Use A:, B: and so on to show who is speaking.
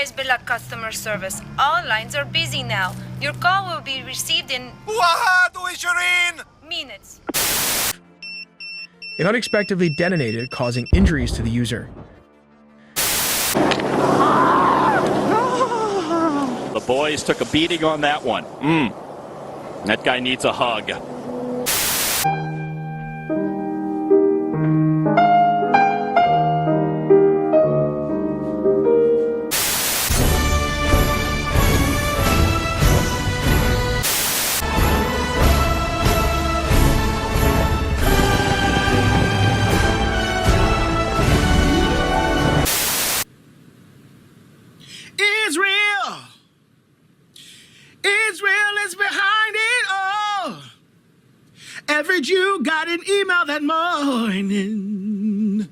A: Hezbollah customer service. All lines are busy now. Your call will be received in minutes.
B: It unexpectedly detonated, causing injuries to the user.
C: The boys took a beating on that one. That guy needs a hug.
D: Israel is behind it all. Every Jew got an email that morning.